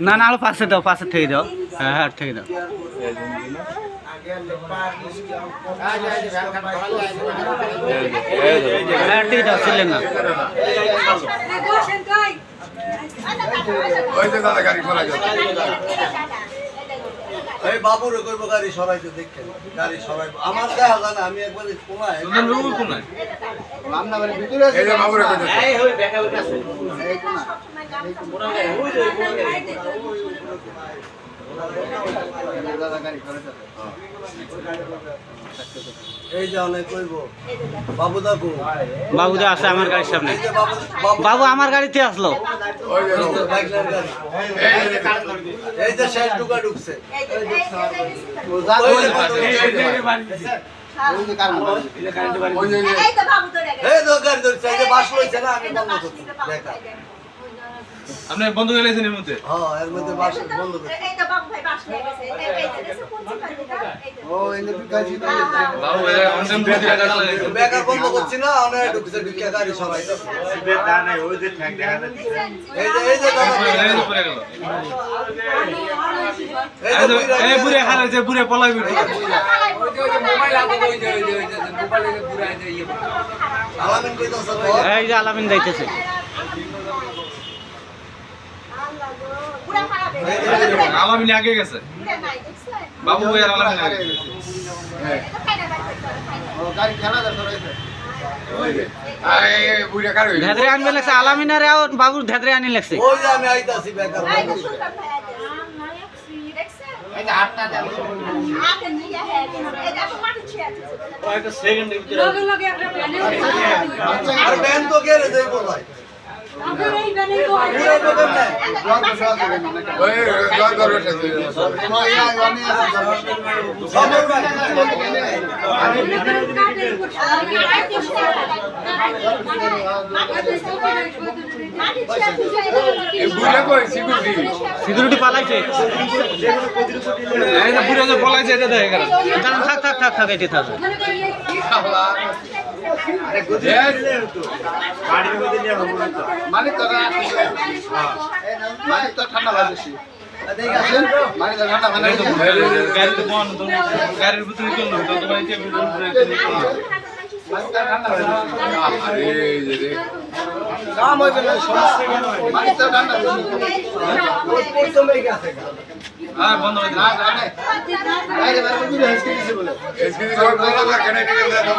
না না আরো পাশে দাও, পাশে থেকে দাও। হ্যাঁ হ্যাঁ থেকে দাও। হ্যাঁ ঠিক দাও, ছিলেন না এই বাবুর কইব গাড়ি সরাইতে দেখেন, গাড়ি সরাই আমার দেখা যায় না। আমি একবার কোনায় রামনগরের ভিতরে আছে, এই যে বাবুর কইতে এই হই দেখা হইতাছে এই কোনা দাদা গাড়ি সরাইতে এই যে অনেক কইব বাবু দাকু বাবুদা আছে আমার গাড়ির সামনে। বাবু আমার গাড়িতে আসলো। ওই যে বাইকলার গাড়ি এই যে শেষ ঢুকা ঢুকছে আপনি বন্ধ করে গেছেন এর মধ্যে? হ্যাঁ, এর মধ্যে বাস বন্ধ করে এই তো বাবু ভাই বাস নিয়ে গেছে এই যে কোন চিন্তা ও এনে বিকাশি তো বাবু এর অনলাইন ভিডিও কাটলা বেকার বন্ধ করছি না, অনেক ঢুকছে ঢুকে গাড়ি সবাই সিবে দা নাই ওই যে ঠ্যাক দেখা যাচ্ছে এই যে দাদা এই পড়ে গেল এই বুড়ে হারা যে বুড়ে পলাই বিটি ওই যে মোবাইল আগে ওই যে মোবাইলে পুরা যে ইয়ে আলামিন কইতাছে এই যে আলামিন যাইতেছে। আলামিন আগে গেছে বাবু এর আলামিন আগে গেছে। ও গাড়ি খেলা দা ধরেছে এই বুড়ে কার হইল ধেদরে আনবে লাগছে, আলামিনের আর বাবুর ধেদরে আনি লাগছে। ওই যে আমি আইতাছি বেকার এই যে আটটা দেন একটা সেকেন্ডের ভিতরে আর ব্যান তো গেলে যাই বলাই ওই জয় করবে এই বুড়ে কই সিকিউরিটি পালাইছে। এই যে বুড়ে যে পলাইছে এটা দেখে গেল কারণ থাক থাক থাক থাক এটি থাক। মানে তো ঠান্ডা লাগছে মানে তো ঠান্ডা মানে গাড়ির ভিতরে চললো তো তোমার এই কাম হইবে না মানে তো ঠান্ডা ওই তো মেয়ে গেছে বন্ধ করে না জানে বাইরে বাইরে দিলে হেসকে দিছে বলে দিন